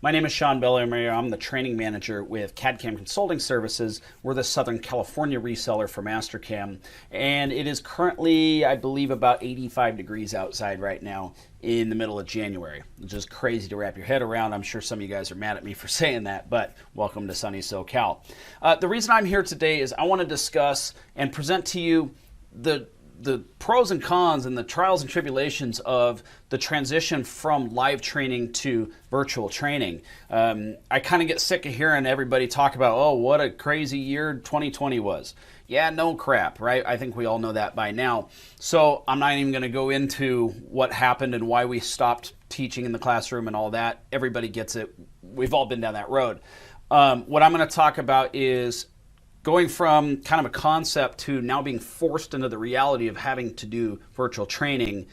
My name is Sean Bellemeur. I'm the training manager with CAD-CAM Consulting Services. We're the Southern California reseller for Mastercam, and it is currently, I believe, about 85 degrees outside right now in the middle of January, which is crazy to wrap your head around. I'm sure some of you guys are mad at me for saying that, but welcome to sunny SoCal. The reason I'm here today is I want to discuss and present to you the pros and cons and the trials and tribulations of the transition from live training to virtual training. I kind of get sick of hearing everybody talk about, oh, what a crazy year 2020 was. Yeah, no crap, right? I think we all know that by now. So I'm not even going to go into what happened and why we stopped teaching in the classroom and all that. Everybody gets it. We've all been down that road. What I'm going to talk about is going from kind of a concept to now being forced into the reality of having to do virtual training,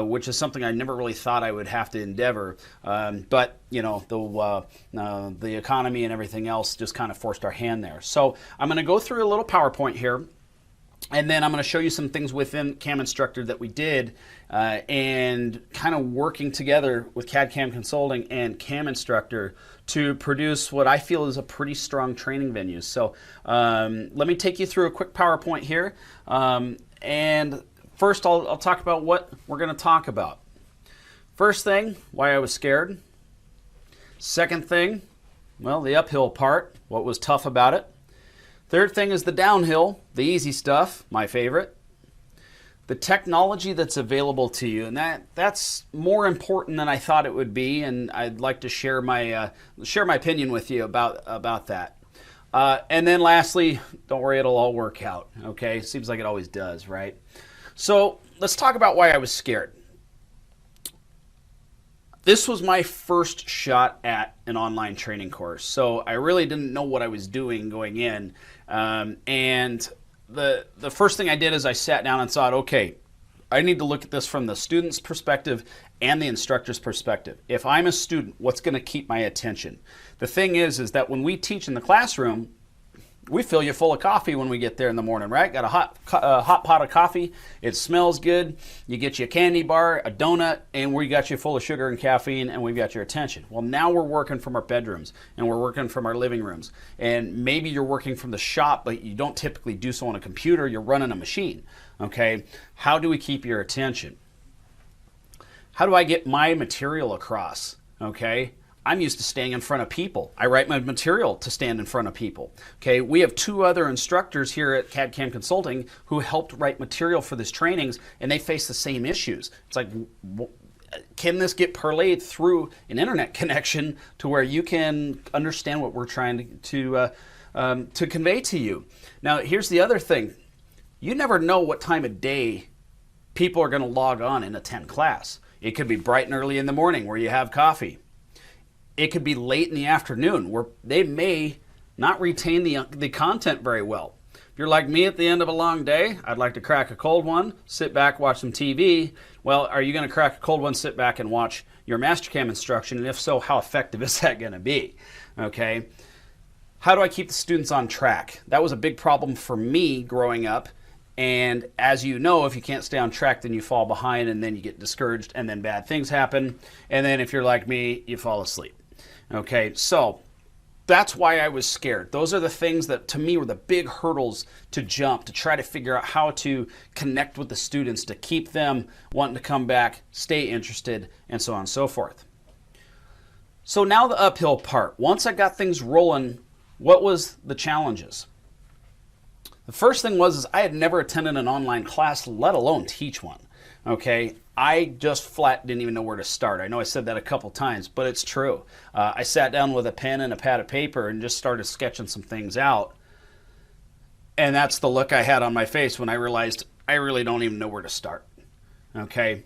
which is something I never really thought I would have to endeavor. But you know, the economy and everything else just kind of forced our hand there. So I'm going to go through a little PowerPoint here, and then I'm going to show you some things within camInstructor that we did, and kind of working together with CAD-CAM Consulting and camInstructor to produce what I feel is a pretty strong training venue. So let me take you through a quick PowerPoint here. And first I'll talk about what we're going to talk about. First thing, why I was scared. Second thing, well, the uphill part, what was tough about it. Third thing is the downhill, the easy stuff, my favorite. The technology that's available to you, and that's more important than I thought it would be, and I'd like to share my opinion with you about that. And then lastly, don't worry, it'll all work out, okay? Seems like it always does, right? So let's talk about why I was scared. This was my first shot at an online training course, so I really didn't know what I was doing going in, and the first thing I did is I sat down and thought, okay, I need to look at this from the student's perspective and the instructor's perspective. If I'm a student, what's going to keep my attention? The thing is that when we teach in the classroom, we fill you full of coffee when we get there in the morning, right? Got a hot pot of coffee. It smells good. You get you a candy bar, a donut, and we got you full of sugar and caffeine, and we've got your attention. Well, now we're working from our bedrooms, and we're working from our living rooms. And maybe you're working from the shop, but you don't typically do so on a computer. You're running a machine, okay? How do we keep your attention? How do I get my material across, okay? I'm used to staying in front of people. I write my material to stand in front of people. Okay, we have two other instructors here at CAD-CAM Consulting who helped write material for this trainings, and they face the same issues. It's like, can this get parlayed through an internet connection to where you can understand what we're trying to convey to you? Now, here's the other thing. You never know what time of day people are going to log on and attend class. It could be bright and early in the morning where you have coffee. It could be late in the afternoon where they may not retain the content very well. If you're like me at the end of a long day, I'd like to crack a cold one, sit back, watch some TV. Well, are you going to crack a cold one, sit back and watch your Mastercam instruction? And if so, how effective is that going to be? Okay. How do I keep the students on track? That was a big problem for me growing up. And as you know, if you can't stay on track, then you fall behind and then you get discouraged and then bad things happen. And then if you're like me, you fall asleep. Okay, so that's why I was scared. Those are the things that to me were the big hurdles to jump, to try to figure out how to connect with the students, to keep them wanting to come back, stay interested, and so on and so forth. So now the uphill part. Once I got things rolling, what was the challenges? The first thing was I had never attended an online class, let alone teach one. Okay, I just flat didn't even know where to start. I know I said that a couple times, but it's true. I sat down with a pen and a pad of paper and just started sketching some things out. And that's the look I had on my face when I realized I really don't even know where to start. Okay.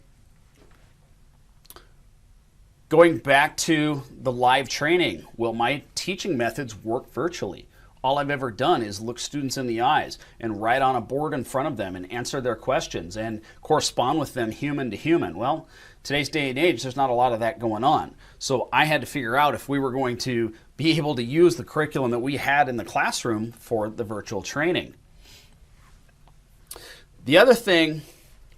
Going back to the live training, will my teaching methods work virtually? All I've ever done is look students in the eyes and write on a board in front of them and answer their questions and correspond with them human to human. Well, today's day and age, there's not a lot of that going on. So I had to figure out if we were going to be able to use the curriculum that we had in the classroom for the virtual training. The other thing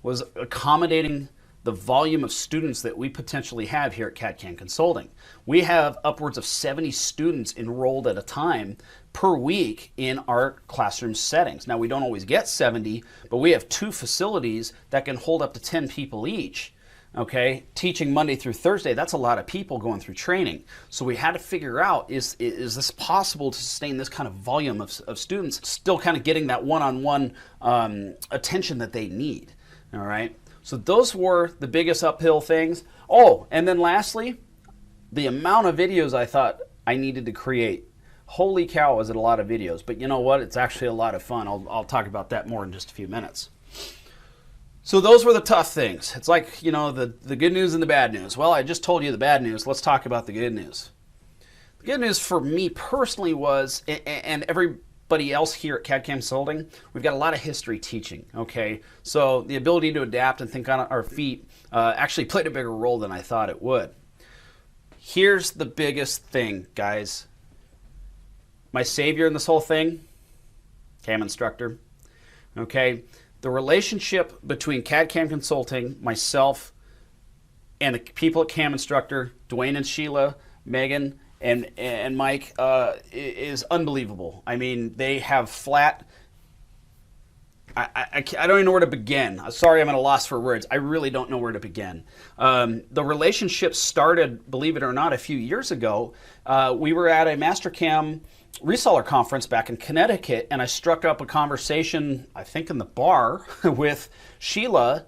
was accommodating the volume of students that we potentially have here at CAD-CAM Consulting. We have upwards of 70 students enrolled at a time per week in our classroom settings. Now, we don't always get 70, but we have 2 facilities that can hold up to 10 people each. Okay, teaching Monday through Thursday, that's a lot of people going through training. So we had to figure out, is this possible to sustain this kind of volume of students, still kind of getting that one-on-one attention that they need, all right? So those were the biggest uphill things. Oh, and then lastly, the amount of videos I thought I needed to create. Holy cow, is it a lot of videos. But you know what? It's actually a lot of fun. I'll talk about that more in just a few minutes. So those were the tough things. It's like, you know, the good news and the bad news. Well, I just told you the bad news. Let's talk about the good news. The good news for me personally was, and everybody else here at CAD-CAM Consulting, we've got a lot of history teaching, okay? So the ability to adapt and think on our feet actually played a bigger role than I thought it would. Here's the biggest thing, guys. My savior in this whole thing, camInstructor, okay? The relationship between CAD-CAM Consulting, myself, and the people at camInstructor, Dwayne and Sheila, Megan, and Mike, is unbelievable. I mean, they have flat... I don't even know where to begin. Sorry, I'm at a loss for words. I really don't know where to begin. The relationship started, believe it or not, a few years ago. We were at a Mastercam reseller conference back in Connecticut, and I struck up a conversation, I think in the bar, with Sheila,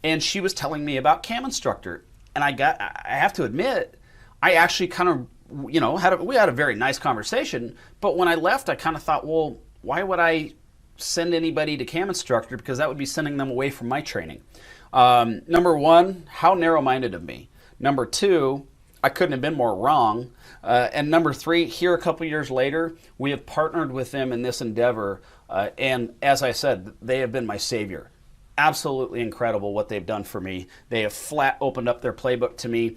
and she was telling me about camInstructor. And I have to admit, I actually kind of, you know, we had a very nice conversation, but when I left, I kind of thought, well, why would I send anybody to camInstructor? Because that would be sending them away from my training. Number one, how narrow-minded of me. Number two, I couldn't have been more wrong. And number three, here a couple years later, we have partnered with them in this endeavor. And as I said, they have been my savior. Absolutely incredible what they've done for me. They have flat opened up their playbook to me.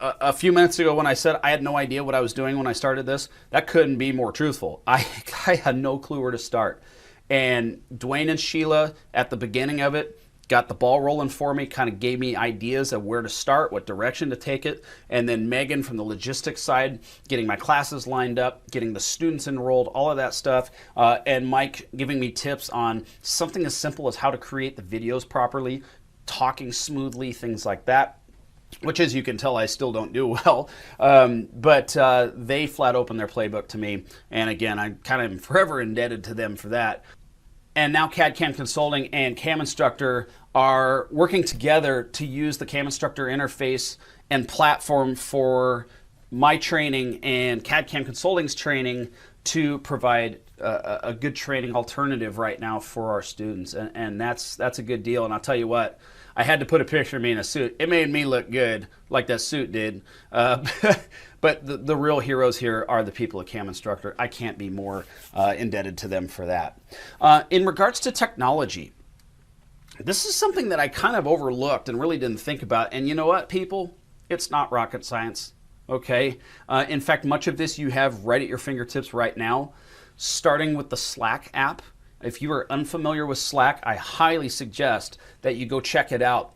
A few minutes ago when I said I had no idea what I was doing when I started this, that couldn't be more truthful. I had no clue where to start. And Dwayne and Sheila, at the beginning of it, got the ball rolling for me, kind of gave me ideas of where to start, what direction to take it. And then Megan from the logistics side, getting my classes lined up, getting the students enrolled, all of that stuff. And Mike giving me tips on something as simple as how to create the videos properly, talking smoothly, things like that. Which, as you can tell, I still don't do well. But they flat opened their playbook to me. And again, I kind of am forever indebted to them for that. And now CAD-CAM Consulting and camInstructor are working together to use the camInstructor interface and platform for my training and CAD-CAM Consulting's training to provide a good training alternative right now for our students. And that's a good deal. And I'll tell you what, I had to put a picture of me in a suit. It made me look good, like that suit did. But the real heroes here are the people at camInstructor. I can't be more indebted to them for that. In regards to technology, this is something that I kind of overlooked and really didn't think about. And you know what, people? It's not rocket science, okay? In fact, much of this you have right at your fingertips right now, starting with the Slack app. If you are unfamiliar with Slack, I highly suggest that you go check it out.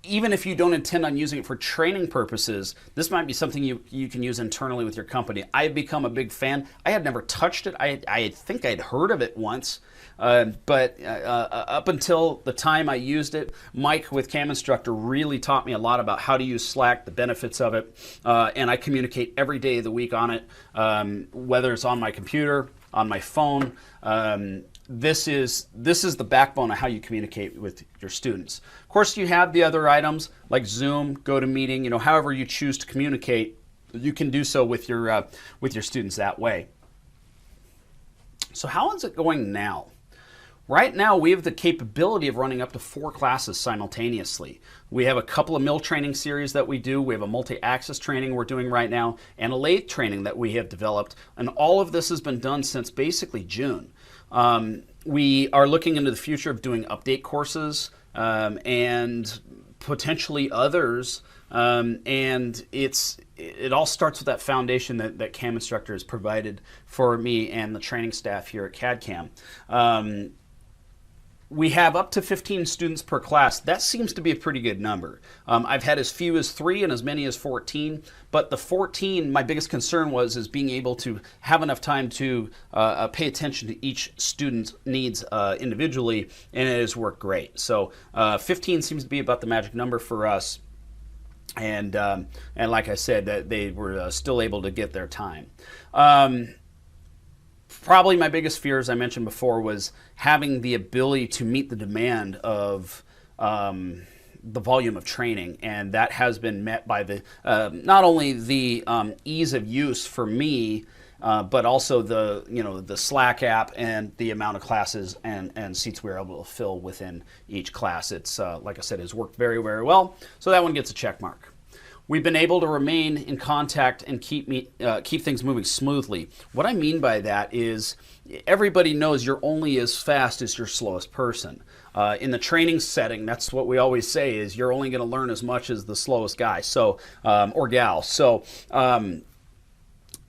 Even if you don't intend on using it for training purposes, this might be something you can use internally with your company. I've become a big fan. I had never touched it. I think I'd heard of it once, but up until the time I used it, Mike with camInstructor really taught me a lot about how to use Slack, the benefits of it, and I communicate every day of the week on it, whether it's on my computer, on my phone. This is the backbone of how you communicate with your students. Of course, you have the other items like Zoom, GoToMeeting. You know, however you choose to communicate, you can do so with your students that way. So how is it going now? Right now, we have the capability of running up to 4 classes simultaneously. We have a couple of mill training series that we do. We have a multi-axis training we're doing right now and a lathe training that we have developed. And all of this has been done since basically June. We are looking into the future of doing update courses and potentially others. And it all starts with that foundation that camInstructor has provided for me and the training staff here at CAD-CAM. we have up to 15 students per class. That seems to be a pretty good number. I've had as few as 3 and as many as 14, but the 14, my biggest concern is being able to have enough time to pay attention to each student's needs individually, and it has worked great. So 15 seems to be about the magic number for us. And like I said, that they were still able to get their time. Probably my biggest fear, as I mentioned before, was having the ability to meet the demand of the volume of training, and that has been met by the not only the ease of use for me, but also the Slack app and the amount of classes and seats we were able to fill within each class. It's like I said, has worked very, very well. So that one gets a check mark. We've been able to remain in contact and keep things moving smoothly. What I mean by that is everybody knows you're only as fast as your slowest person. In the training setting, that's what we always say is you're only going to learn as much as the slowest guy or gal. So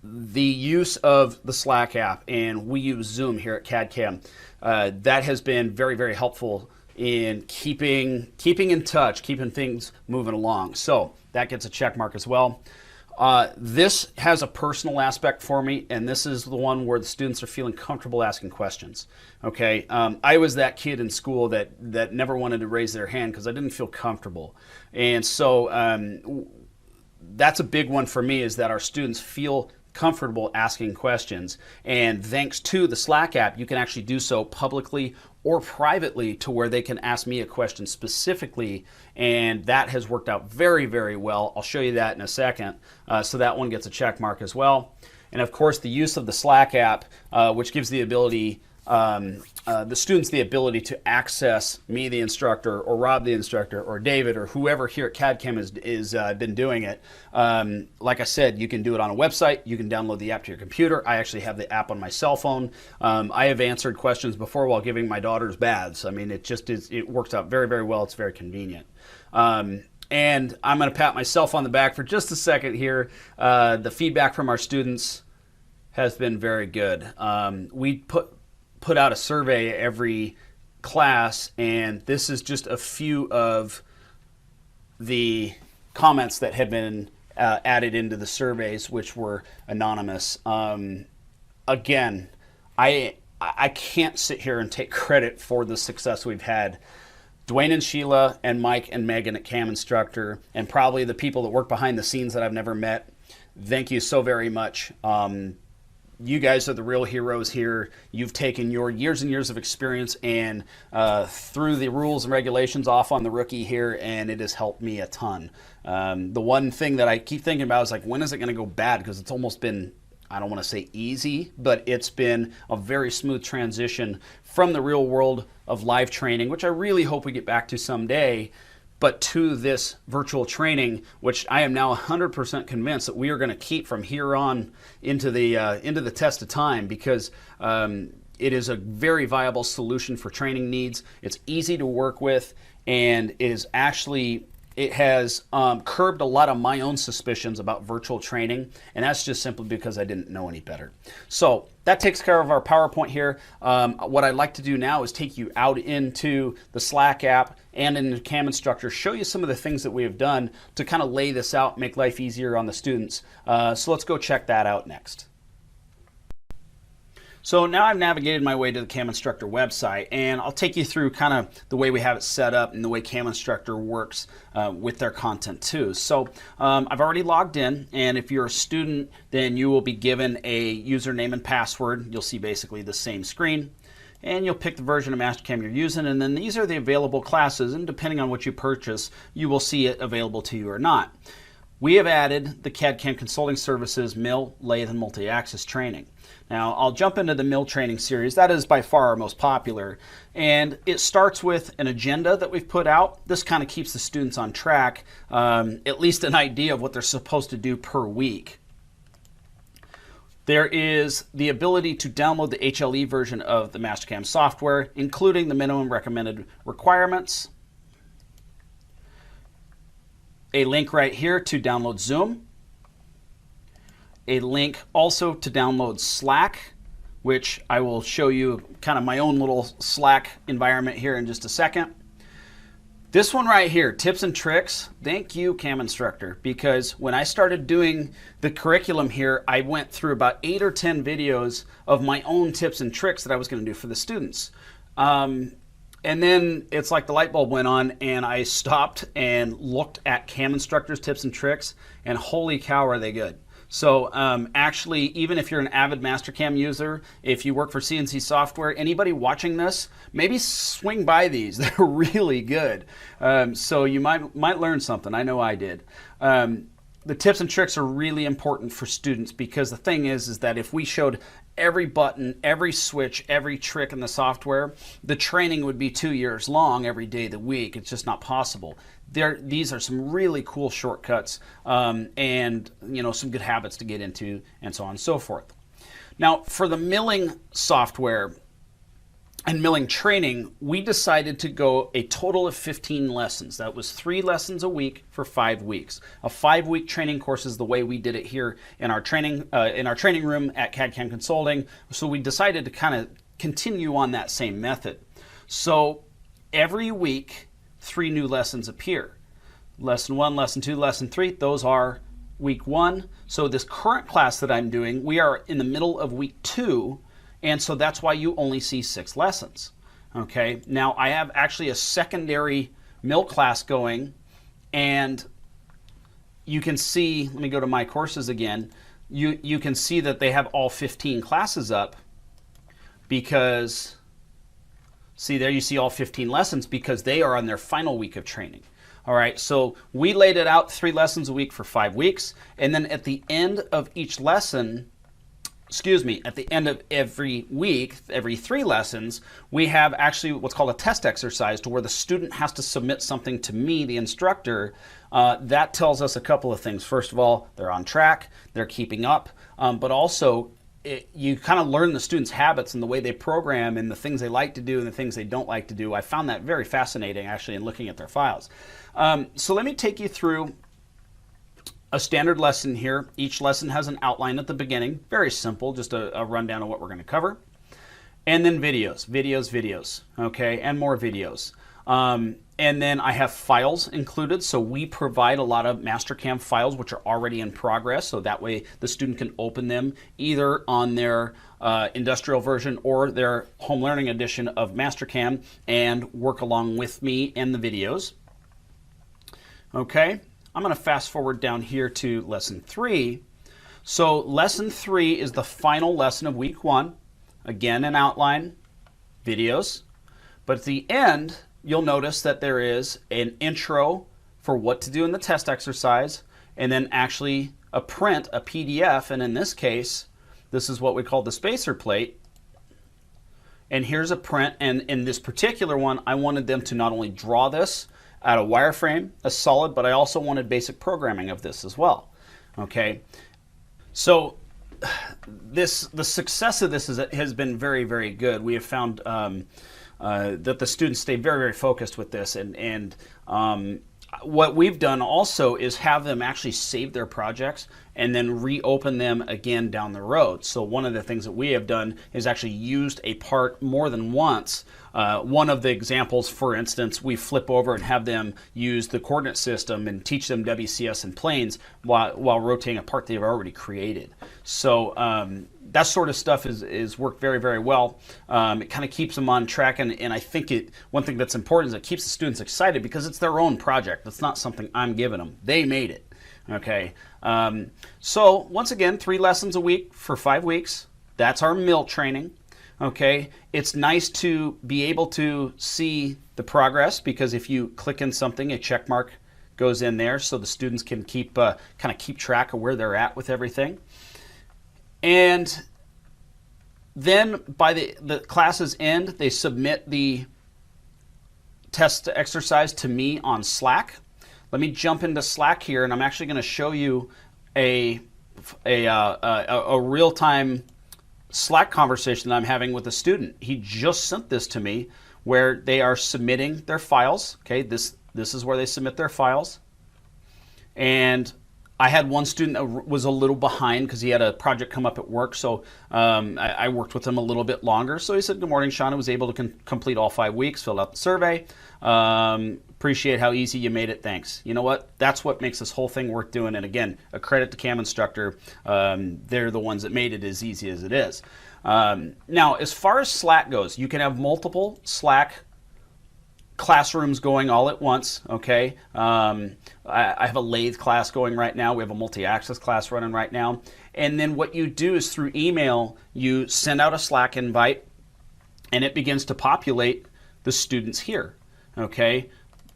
the use of the Slack app, and we use Zoom here at CAD-CAM, that has been very, very helpful in keeping in touch, keeping things moving along. So that gets a check mark as well. This has a personal aspect for me, and this is the one where the students are feeling comfortable asking questions. Okay, I was that kid in school that never wanted to raise their hand because I didn't feel comfortable, and so that's a big one for me, is that our students feel comfortable asking questions. And thanks to the Slack app, you can actually do so publicly or privately to where they can ask me a question specifically, and that has worked out very, very well. I'll show you that in a second. So that one gets a check mark as well. And of course, the use of the Slack app, which gives the ability the students the ability to access me, the instructor, or Rob, the instructor, or David, or whoever here at CAD-CAM is been doing it. Like I said, you can do it on a website. You can download the app to your computer. I actually have the app on my cell phone. I have answered questions before while giving my daughters baths. I mean, it works out very, very well. It's very convenient. And I'm going to pat myself on the back for just a second here. The feedback from our students has been very good. We put out a survey every class, and this is just a few of the comments that have been added into the surveys, which were anonymous. Again, I can't sit here and take credit for the success we've had. Dwayne and Sheila and Mike and Megan at CAMInstructor, and probably the people that work behind the scenes that I've never met, thank you so very much. You guys are the real heroes here. You've taken your years and years of experience and threw the rules and regulations off on the rookie here, and it has helped me a ton. The one thing that I keep thinking about is, like, when is it going to go bad? Because it's almost been, I don't want to say easy, but it's been a very smooth transition from the real world of live training, which I really hope we get back to someday, but to this virtual training, which I am now 100% convinced that we are going to keep from here on into the test of time, because it is a very viable solution for training needs. It's easy to work with, and it has curbed a lot of my own suspicions about virtual training, and that's just simply because I didn't know any better. So that takes care of our PowerPoint here. What I'd like to do now is take you out into the Slack app and into CAMInstructor, show you some of the things that we have done to kind of lay this out, make life easier on the students. So let's go check that out next. So now I've navigated my way to the CAMInstructor website, and I'll take you through kind of the way we have it set up and the way CAMInstructor works with their content too. So I've already logged in, and if you're a student, then you will be given a username and password. You'll see basically the same screen, and you'll pick the version of Mastercam you're using, and then these are the available classes, and depending on what you purchase, you will see it available to you or not. We have added the CAD-CAM Consulting Services Mill, Lathe, and Multi-Axis training. Now, I'll jump into the Mill training series. That is by far our most popular, and it starts with an agenda that we've put out. This kind of keeps the students on track, at least an idea of what they're supposed to do per week. There is the ability to download the HLE version of the Mastercam software, including the minimum recommended requirements. A link right here to download Zoom. A link also to download Slack, which I will show you kind of my own little Slack environment here in just a second. This one right here, tips and tricks, thank you CAMInstructor, because when I started doing the curriculum here, I went through about 8 or 10 videos of my own tips and tricks that I was going to do for the students. And then it's like the light bulb went on and I stopped and looked at CAMInstructor's tips and tricks, and holy cow, are they good. So actually, even if you're an avid Mastercam user, if you work for CNC Software, anybody watching this, maybe swing by these. They're really good. So you might learn something. I know I did. The tips and tricks are really important for students, because the thing is that if we showed every button, every switch, every trick in the software, the training would be 2 years long every day of the week. It's just not possible. These are some really cool shortcuts, and some good habits to get into, and so on and so forth. Now, for the milling software and milling training, we decided to go a total of 15 lessons. That was 3 lessons a week for 5 weeks. A 5-week training course is the way we did it here in our training room at CAD-CAM Consulting. So we decided to kind of continue on that same method. So every week, 3 new lessons appear. Lesson 1, Lesson 2, Lesson 3, those are week 1. So this current class that I'm doing, we are in the middle of week 2, and so that's why you only see 6 lessons. Okay, now I have actually a secondary mill class going, and you can see, let me go to my courses again, you can see that they have all 15 classes up, because see there, you see all 15 lessons because they are on their final week of training. All right, so we laid it out 3 lessons a week for 5 weeks, and then at the end of each lesson, at the end of every week, every 3 lessons, we have actually what's called a test exercise, to where the student has to submit something to me, the instructor. That tells us a couple of things. First of all, they're on track, they're keeping up, but also you kind of learn the students' habits and the way they program and the things they like to do and the things they don't like to do. I found that very fascinating, actually, in looking at their files. So let me take you through a standard lesson here. Each lesson has an outline at the beginning, very simple, just a rundown of what we're going to cover. And then videos, okay, and more videos. And then I have files included, so we provide a lot of Mastercam files which are already in progress, so that way the student can open them either on their industrial version or their home learning edition of Mastercam and work along with me and the videos. Okay, I'm going to fast forward down here to lesson 3. So lesson 3 is the final lesson of week 1. Again, an outline, videos, but at the end, you'll notice that there is an intro for what to do in the test exercise, and then actually a print, a PDF, and in this case, this is what we call the spacer plate. And here's a print, and in this particular one, I wanted them to not only draw this out of wireframe, a solid, but I also wanted basic programming of this as well. Okay, so the success of this has been very, very good. We have found that the students stay very, very focused with this, and what we've done also is have them actually save their projects and then reopen them again down the road. So one of the things that we have done is actually used a part more than once. One of the examples, for instance, we flip over and have them use the coordinate system and teach them WCS and planes while rotating a part they've already created. So that sort of stuff is worked very, very well. It kind of keeps them on track, and I think one thing that's important is it keeps the students excited because it's their own project. It's not something I'm giving them. They made it. Okay. So once again, 3 lessons a week for 5 weeks. That's our mill training. Okay. It's nice to be able to see the progress, because if you click in something, a check mark goes in there so the students can keep kind of keep track of where they're at with everything. And then by the class's end, they submit the test exercise to me on Slack. Let me jump into Slack here, and I'm actually going to show you a real-time Slack conversation that I'm having with a student. He just sent this to me, where they are submitting their files. Okay, this is where they submit their files, and I had one student that was a little behind because he had a project come up at work, so I worked with him a little bit longer. So he said, "Good morning, Sean." I was able to complete all 5 weeks, filled out the survey. Appreciate how easy you made it. Thanks. You know what? That's what makes this whole thing worth doing. And again, a credit to CAMInstructor. They're the ones that made it as easy as it is. Now, as far as Slack goes, you can have multiple Slack classrooms going all at once, okay? I have a lathe class going right now. We have a multi-axis class running right now. And then what you do is through email, you send out a Slack invite, and it begins to populate the students here, okay?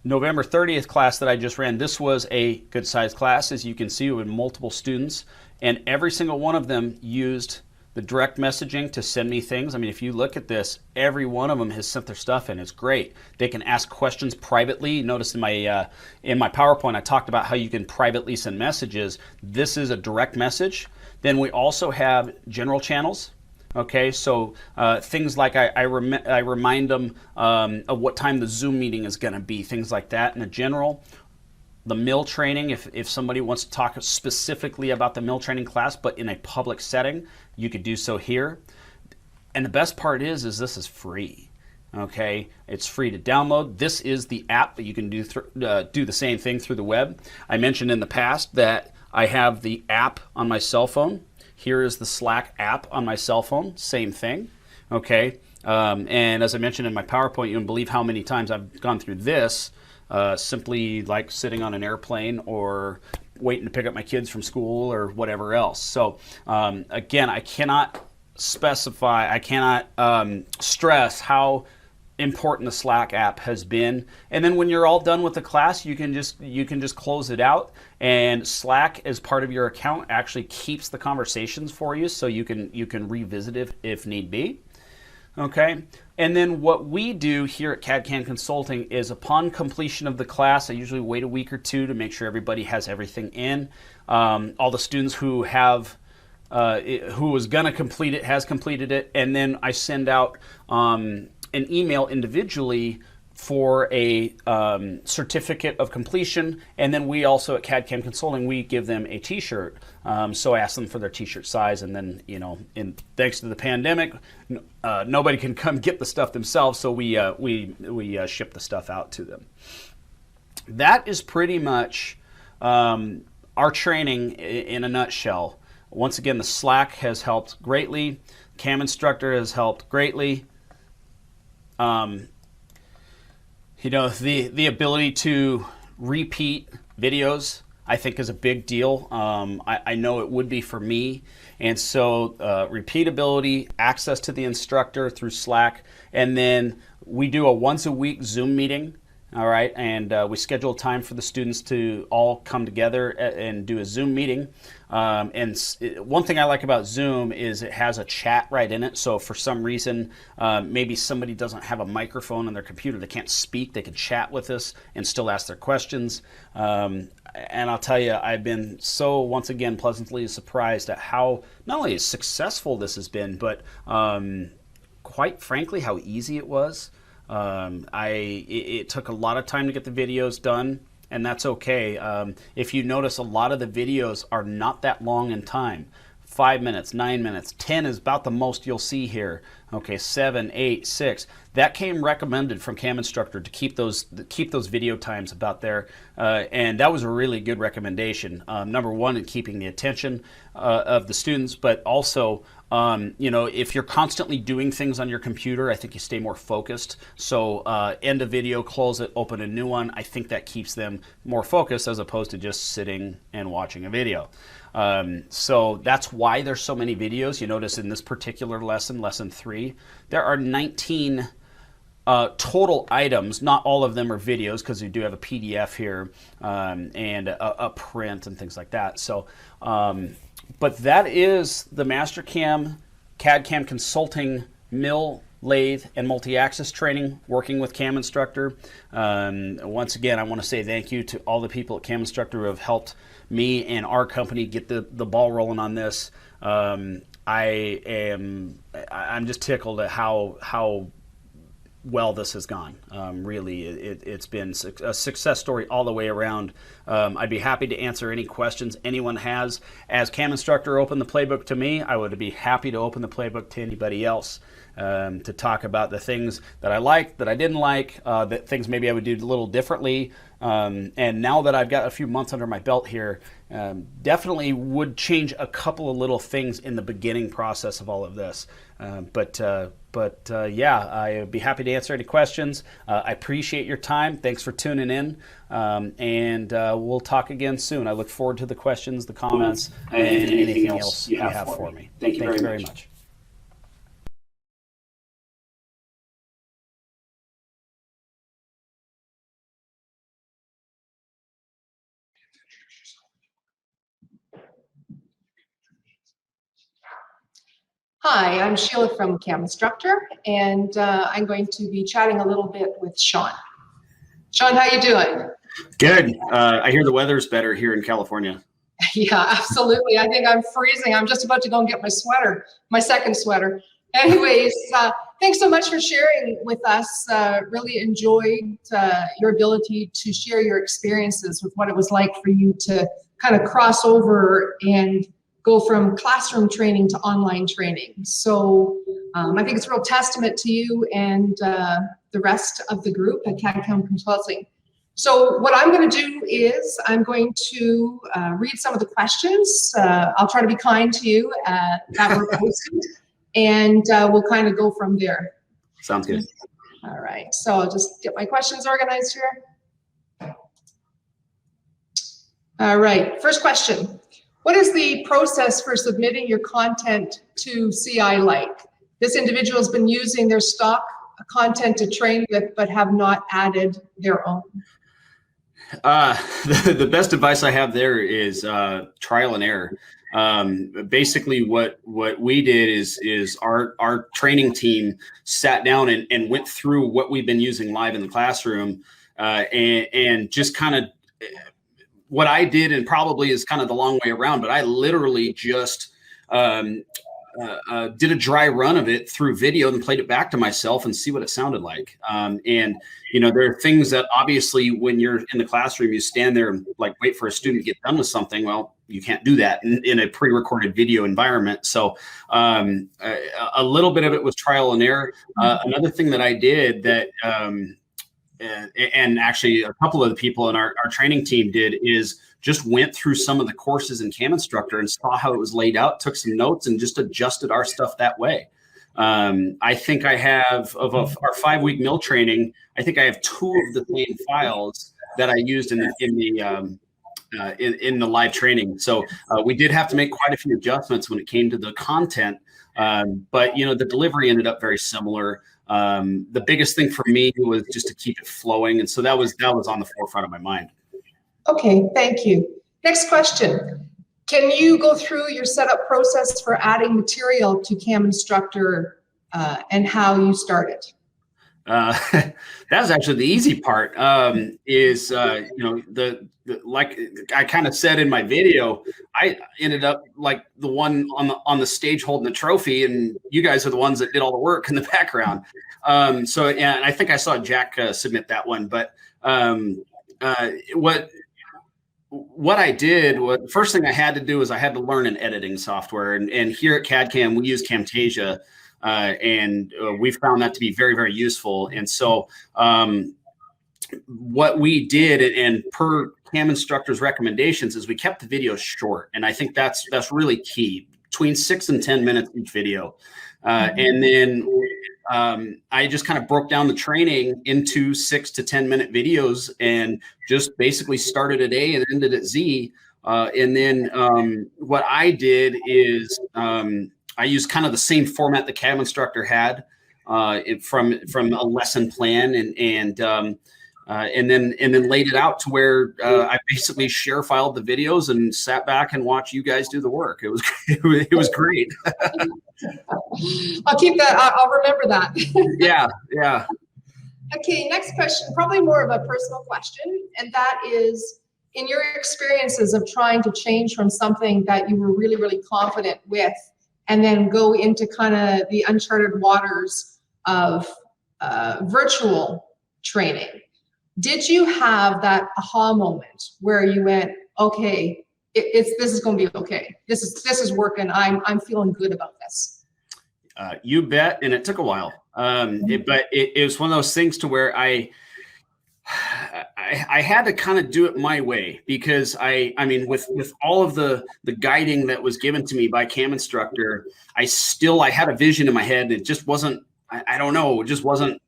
November 30th class that I just ran, this was a good-sized class. As you can see, we had multiple students, and every single one of them used the direct messaging to send me things. I mean, if you look at this, every one of them has sent their stuff in. It's great. They can ask questions privately. Notice in my PowerPoint, I talked about how you can privately send messages. This is a direct message. Then we also have general channels. Okay, so things like I remind them of what time the Zoom meeting is going to be, things like that in a general. The mill training, if somebody wants to talk specifically about the mill training class, but in a public setting, you could do so here. And the best part is this is free. Okay, it's free to download. This is the app, but you can do the same thing through the web. I mentioned in the past that I have the app on my cell phone. Here is the Slack app on my cell phone. Same thing. Okay, and as I mentioned in my PowerPoint, you wouldn't believe how many times I've gone through this. Simply like sitting on an airplane or waiting to pick up my kids from school or whatever else. So again, I cannot stress how important the Slack app has been. And then when you're all done with the class, you can just close it out. And Slack, as part of your account, actually keeps the conversations for you, so you can revisit it if need be. Okay, and then what we do here at CAD-CAM Consulting is upon completion of the class, I usually wait a week or two to make sure everybody has everything in. All the students who was going to complete it has completed it, and then I send out an email individually for a certificate of completion, and then we also at CAD-CAM Consulting, we give them a t-shirt. So I ask them for their t-shirt size, and then, thanks to the pandemic, nobody can come get the stuff themselves, so we ship the stuff out to them. That is pretty much our training in a nutshell. Once again, the Slack has helped greatly. CAMInstructor has helped greatly. The ability to repeat videos, I think, is a big deal. I know it would be for me. And so repeatability, access to the instructor through Slack, and then we do a once a week Zoom meeting. All right, and we schedule time for the students to all come together and do a Zoom meeting. And one thing I like about Zoom is it has a chat right in it. So for some reason, maybe somebody doesn't have a microphone on their computer, they can't speak, they can chat with us and still ask their questions. And I'll tell you, I've been so, once again, pleasantly surprised at how not only successful this has been, but quite frankly, how easy it was. It took a lot of time to get the videos done, and that's okay. If you notice, a lot of the videos are not that long in time. 5 minutes, 9 minutes, 10 is about the most you'll see here. Okay, 7, 8, 6. That came recommended from CAMInstructor to keep those video times about there, and that was a really good recommendation. Number one, in keeping the attention of the students, but also, if you're constantly doing things on your computer, I think you stay more focused. So end a video, close it, open a new one. I think that keeps them more focused as opposed to just sitting and watching a video. So that's why there's so many videos. You notice in this particular lesson, lesson 3, there are 19 total items. Not all of them are videos because we do have a PDF here and a print and things like that. So, but that is the Mastercam CAD-CAM Consulting Mill, Lathe, and Multi-Axis training working with CAMInstructor. Once again, I want to say thank you to all the people at CAMInstructor who have helped me and our company get the ball rolling on this. I'm just tickled at how well this has gone. Really, it's been a success story all the way around. I'd be happy to answer any questions anyone has. As CAMInstructor opened the playbook to me, I would be happy to open the playbook to anybody else, to talk about the things that I liked, that I didn't like, that things maybe I would do a little differently. And now that I've got a few months under my belt here, definitely would change a couple of little things in the beginning process of all of this. Yeah, I'd be happy to answer any questions. I appreciate your time. Thanks for tuning in. And we'll talk again soon. I look forward to the questions, the comments, and anything else you have for me. Thank you very much. Hi, I'm Sheila from camInstructor, and I'm going to be chatting a little bit with Sean. Sean, how you doing? Good. I hear the weather's better here in California. Yeah, absolutely. I think I'm freezing. I'm just about to go and get my sweater, my second sweater. Anyways, thanks so much for sharing with us. Really enjoyed your ability to share your experiences with what it was like for you to kind of cross over and go from classroom training to online training. So I think it's a real testament to you and the rest of the group at CAD-CAM Consulting. So what I'm going to do is I'm going to read some of the questions. I'll try to be kind to you that were posted, and we'll kind of go from there. Sounds good. All right, so I'll just get my questions organized here. All right, first question. What is the process for submitting your content to CI like? This individual has been using their stock content to train with, but have not added their own. The best advice I have there is trial and error. Basically, what we did is our training team sat down and went through what we've been using live in the classroom, and just kind of what I did, and probably is kind of the long way around, but I literally just did a dry run of it through video and played it back to myself and see what it sounded like. And, you know, there are things that obviously when you're in the classroom, you stand there and like wait for a student to get done with something. Well, you can't do that in a pre-recorded video environment. So a little bit of it was trial and error. Another thing that I did that, and actually a couple of the people in our training team did, is just went through some of the courses in CAMInstructor and saw how it was laid out, took some notes, and just adjusted our stuff that way. I think I have, of our 5-week mill training, I think I have 2 of the same files that I used in the live training. So we did have to make quite a few adjustments when it came to the content, but you know, the delivery ended up very similar. The biggest thing for me was just to keep it flowing, and so that was on the forefront of my mind. Okay, thank you. Next question. Can you go through your setup process for adding material to CAMInstructor and how you started? That's actually the easy part. Is you know, like I kind of said in my video, I ended up like the one on the stage holding the trophy, and you guys are the ones that did all the work in the background. So, and I think I saw Jack submit that one, but what I did, the first thing I had to do was I had to learn an editing software, and here at CAD-CAM we use Camtasia, and we found that to be very, very useful. And so what we did, and per CAMInstructor's recommendations, is we kept the videos short, and I think that's really key, between 6 and 10 minutes each video. And then I just kind of broke down the training into 6 to 10 minute videos, and just basically started at A and ended at Z. And then what I did is I used kind of the same format the CAMInstructor had from a lesson plan, and then laid it out to where I basically share filed the videos and sat back and watched you guys do the work. It was great. I'll keep that. I'll remember that. Yeah. Okay, next question, probably more of a personal question, and that is, in your experiences of trying to change from something that you were really, really confident with, and then go into kind of the uncharted waters of virtual training, did you have that aha moment where you went, okay, this is going to be okay. This is working. I'm feeling good about this. You bet. And it took a while. But it was one of those things to where I had to kind of do it my way, because I mean, with all of the guiding that was given to me by CAMInstructor, I had a vision in my head, and it just wasn't, I don't know, it just wasn't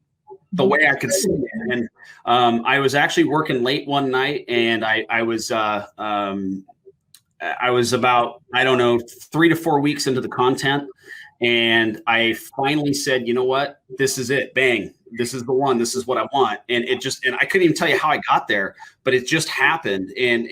the way I could see it. And I was actually working late one night, and I was about, I don't know, 3 to 4 weeks into the content. And I finally said, you know what, this is it. Bang. This is the one. This is what I want. And and I couldn't even tell you how I got there, but it just happened. And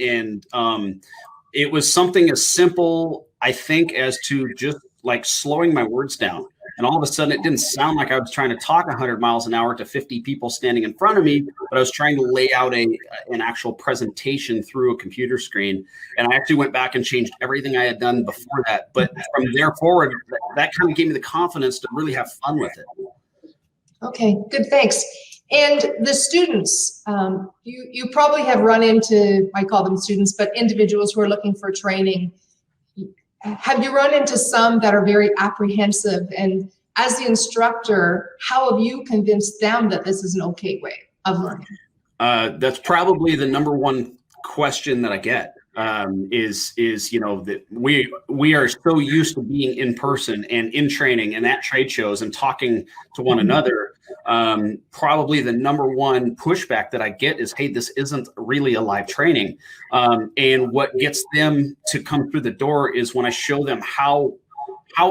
it was something as simple, I think, as to just like slowing my words down. And all of a sudden, it didn't sound like I was trying to talk 100 miles an hour to 50 people standing in front of me, but I was trying to lay out an actual presentation through a computer screen. And I actually went back and changed everything I had done before that. But from there forward, that kind of gave me the confidence to really have fun with it. Okay, good, thanks. And the students, you probably have run into, I call them students, but individuals who are looking for training. Have you run into some that are very apprehensive? And as the instructor, how have you convinced them that this is an okay way of learning? That's probably the number one question that I get, is that we are so used to being in person and in training and at trade shows and talking to one another. Probably the number one pushback that I get is, hey, this isn't really a live training. And what gets them to come through the door is when I show them how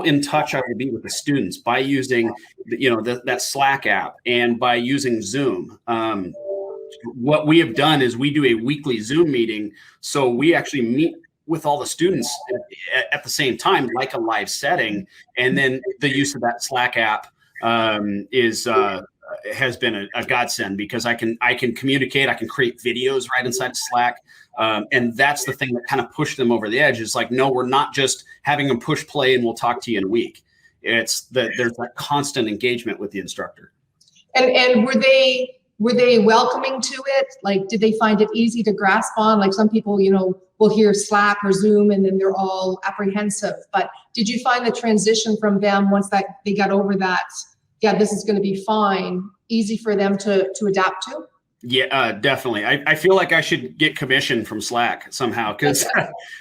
in touch I will be with the students by using that Slack app and by using Zoom. What we have done is we do a weekly Zoom meeting. So we actually meet with all the students at the same time, like a live setting. And then the use of that Slack app has been a godsend, because I can communicate, I can create videos right inside of Slack. And that's the thing that kind of pushed them over the edge. Is like, no, we're not just having them push play and we'll talk to you in a week. It's that there's that constant engagement with the instructor. And were they welcoming to it? Like, did they find it easy to grasp on? Like, some people, will hear Slack or Zoom and then they're all apprehensive. But did you find the transition from them, once that they got over that, yeah, this is going to be fine, easy for them to adapt to? Yeah, definitely. I feel like I should get commission from Slack somehow, because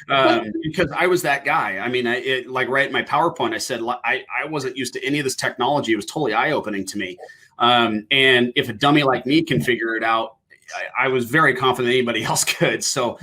I was that guy. I mean, like right in my PowerPoint, I said I wasn't used to any of this technology. It was totally eye-opening to me. And if a dummy like me can figure it out, I was very confident anybody else could. So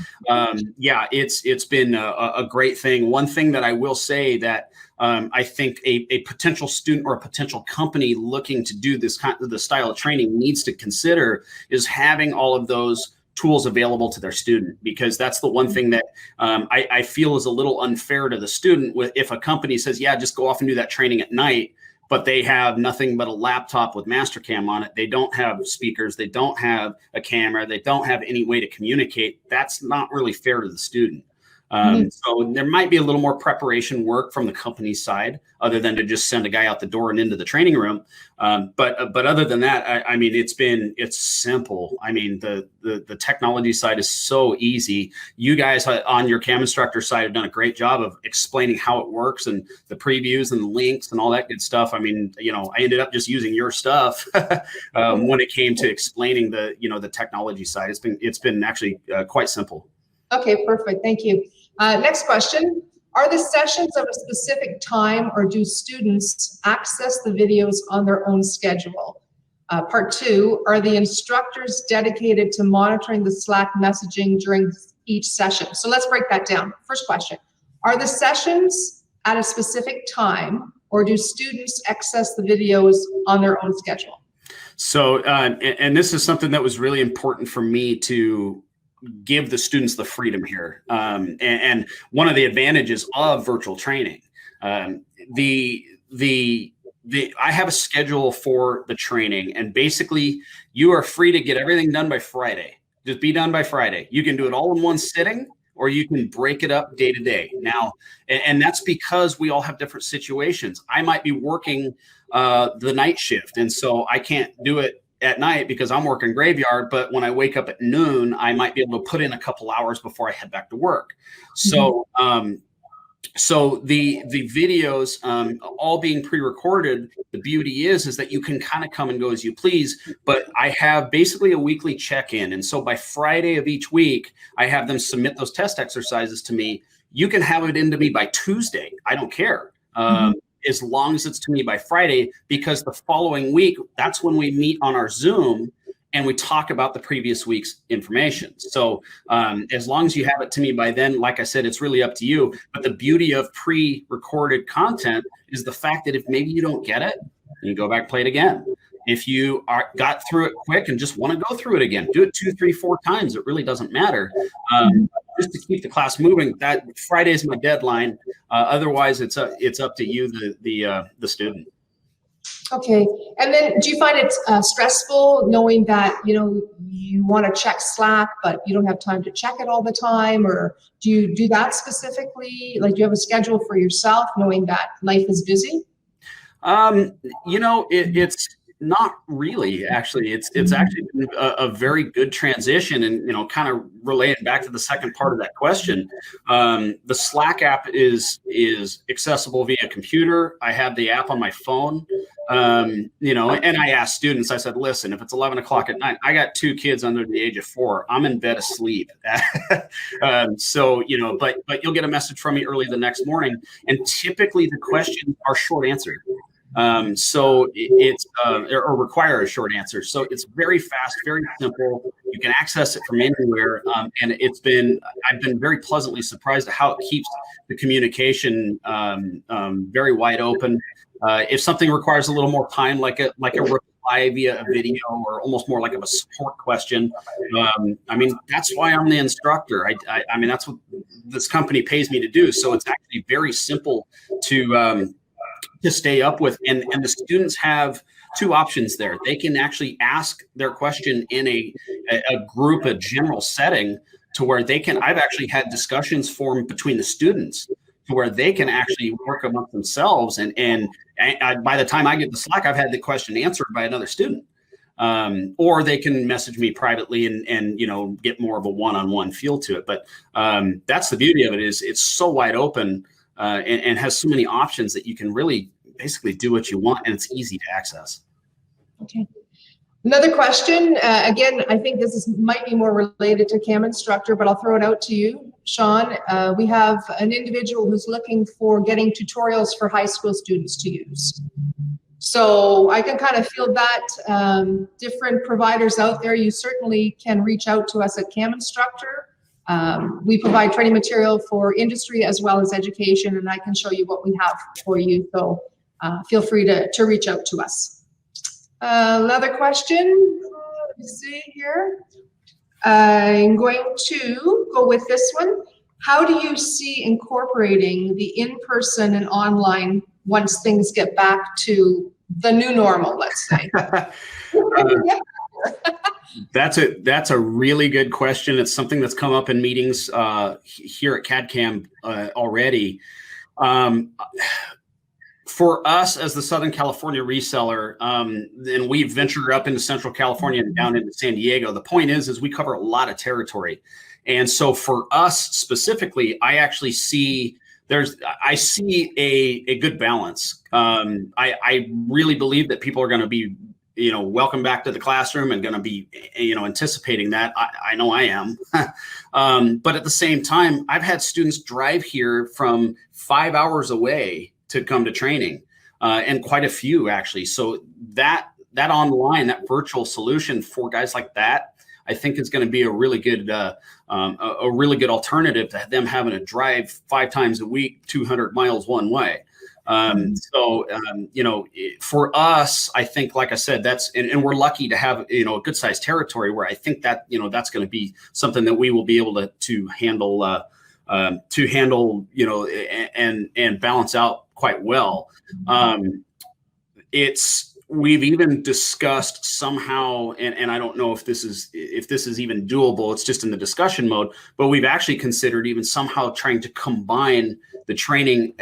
yeah, it's been a great thing. One thing that I will say that I think a potential student or a potential company looking to do this kind of the style of training needs to consider is having all of those tools available to their student, because that's the one thing that I feel is a little unfair to the student. If a company says, yeah, just go off and do that training at night, but they have nothing but a laptop with Mastercam on it. They don't have speakers. They don't have a camera. They don't have any way to communicate. That's not really fair to the student. So there might be a little more preparation work from the company's side, other than to just send a guy out the door and into the training room. But other than that, I mean, it's simple. I mean, the technology side is so easy. You guys on your CAMInstructor side have done a great job of explaining how it works and the previews and the links and all that good stuff. I mean, I ended up just using your stuff when it came to explaining the technology side. It's been actually quite simple. Okay, perfect. Thank you. Next question. Are the sessions of a specific time, or do students access the videos on their own schedule? Part 2, are the instructors dedicated to monitoring the Slack messaging during each session? So let's break that down. First question, are the sessions at a specific time, or do students access the videos on their own schedule? So, and this is something that was really important for me to give the students the freedom here. And one of the advantages of virtual training, I have a schedule for the training, and basically you are free to get everything done by Friday. Just be done by Friday. You can do it all in one sitting, or you can break it up day to day. Now, and that's because we all have different situations. I might be working the night shift. And so I can't do it at night because I'm working graveyard, but when I wake up at noon, I might be able to put in a couple hours before I head back to work. So, so the videos all being pre-recorded, the beauty is that you can kind of come and go as you please, but I have basically a weekly check-in. And so by Friday of each week, I have them submit those test exercises to me. You can have it into me by Tuesday. I don't care. As long as it's to me by Friday, because the following week, that's when we meet on our Zoom and we talk about the previous week's information. So as long as you have it to me by then, like I said, it's really up to you. But the beauty of pre-recorded content is the fact that if maybe you don't get it, you go back, play it again. If you got through it quick and just want to go through it again, do it 2, 3, 4 times. It really doesn't matter. Just to keep the class moving. That Friday is my deadline. Otherwise, it's up to you, the student. Okay. And then do you find it stressful knowing that, you want to check Slack, but you don't have time to check it all the time? Or do you do that specifically? Like, do you have a schedule for yourself knowing that life is busy? It's not really, actually. It's actually been a very good transition, and kind of relating back to the second part of that question. The Slack app is accessible via computer. I have the app on my phone. And I asked students, I said, listen, if it's 11 o'clock at night, I got 2 kids under the age of 4. I'm in bed asleep. So, but you'll get a message from me early the next morning. And typically the questions are short answered. So it's or require a short answer. So it's very fast, very simple. You can access it from anywhere. And I've been very pleasantly surprised at how it keeps the communication very wide open. If something requires a little more time, like a reply via a video, or almost more like a support question, that's why I'm the instructor. I mean, that's what this company pays me to do. So it's actually very simple to stay up with. And the students have 2 options there. They can actually ask their question in a group, a general setting, to where I've actually had discussions formed between the students to where they can actually work amongst themselves. And by the time I get the Slack, I've had the question answered by another student. Or they can message me privately and get more of a one-on-one feel to it. But that's the beauty of it, is it's so wide open and has so many options that you can really basically do what you want, and it's easy to access. Okay. Another question, again, I think this might be more related to CAMInstructor, but I'll throw it out to you, Sean. We have an individual who's looking for getting tutorials for high school students to use. So I can kind of feel that different providers out there, you certainly can reach out to us at CAMInstructor. We provide training material for industry as well as education, and I can show you what we have for you. So feel free to reach out to us. Another question, let me see here. I'm going to go with this one. How do you see incorporating the in-person and online once things get back to the new normal, let's say? That's a really good question. It's something that's come up in meetings here at CAD-CAM already. For us as the Southern California reseller, and we've ventured up into Central California and down into San Diego, the point is we cover a lot of territory. And so for us specifically, I actually see a good balance. I really believe that people are going to be, welcome back to the classroom and going to be, anticipating that. I know I am. But at the same time, I've had students drive here from 5 hours away to come to training, and quite a few actually. So that online, that virtual solution for guys like that, I think is going to be a really good alternative to them having to drive 5 times a week, 200 miles one way. For us, I think, like I said, and we're lucky to have, a good sized territory where I think that, that's going to be something that we will be able to handle, and balance out quite well. We've even discussed somehow, and I don't know if this is even doable. It's just in the discussion mode, but we've actually considered even somehow trying to combine the training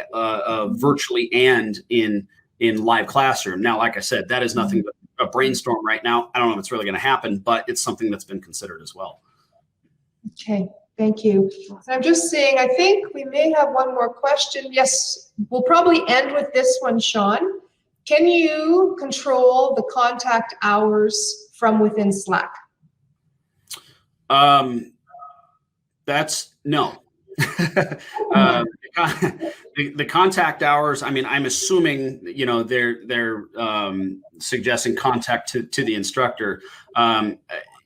virtually and in in live classroom. Now, like I said, that is nothing but a brainstorm right now. I don't know if it's really going to happen, but it's something that's been considered as well. Okay, thank you. So I'm just saying, I think we may have one more question. Yes, we'll probably end with this one, Sean. Can you control the contact hours from within Slack? That's no. The contact hours, I mean, I'm assuming, you know, they're suggesting contact to the instructor.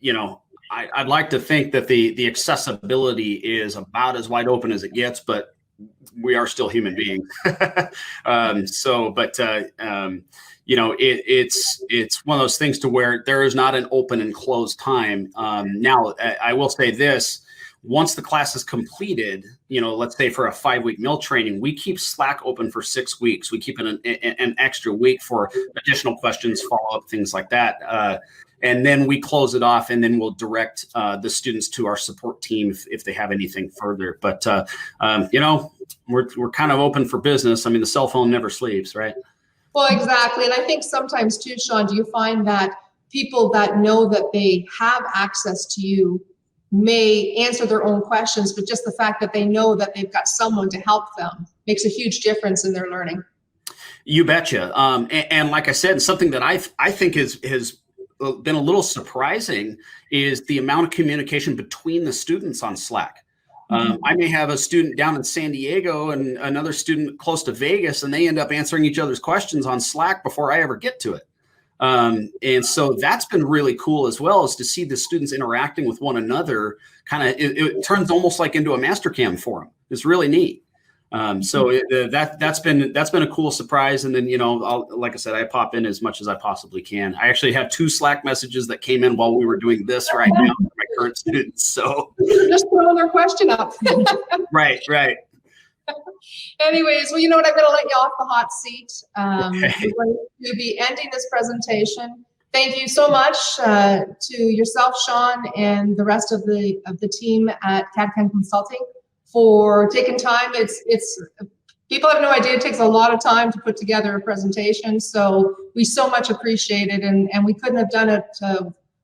You know, I'd like to think that the accessibility is about as wide open as it gets, but we are still human beings. You know, it's one of those things to where there is not an open and closed time. Now, I will say this. Once the class is completed, you know, let's say for a 5-week mill training, we keep Slack open for 6 weeks. We keep it an extra week for additional questions, follow-up, things like that. And then we close it off, and then we'll direct the students to our support team if they have anything further. But, you know, we're kind of open for business. I mean, the cell phone never sleeps, right? Well, exactly. And I think sometimes too, Sean, do you find that people that know that they have access to you may answer their own questions, but just the fact that they know that they've got someone to help them makes a huge difference in their learning. You betcha. And like I said, something that I think has been a little surprising is the amount of communication between the students on Slack. I may have a student down in San Diego and another student close to Vegas, and they end up answering each other's questions on Slack before I ever get to it. And so that's been really cool as well, is to see the students interacting with one another. Kind of, it turns almost like into a MasterCam forum. It's really neat. That's been a cool surprise. And then, you know, like I said, I pop in as much as I possibly can. I actually have 2 Slack messages that came in while we were doing this right now for my current students. So just throwing their question up. Right. Anyways, well, you know what? I'm going to let you off the hot seat. Okay. We're going to be ending this presentation. Thank you so much to yourself, Sean, and the rest of the team at CAD-CAM Consulting for taking time. It's people have no idea it takes a lot of time to put together a presentation. So we so much appreciate it, and we couldn't have done it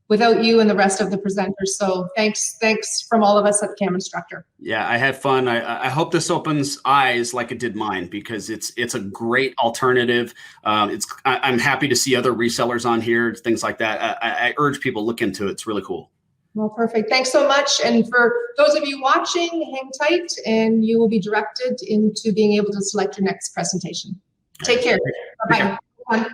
without you and the rest of the presenters. So thanks from all of us at camInstructor. Yeah, I had fun. I hope this opens eyes like it did mine, because it's a great alternative. I'm happy to see other resellers on here, things like that. I urge people to look into it. It's really cool. Well, perfect. Thanks so much. And for those of you watching, hang tight, and you will be directed into being able to select your next presentation. Take care. Bye-bye.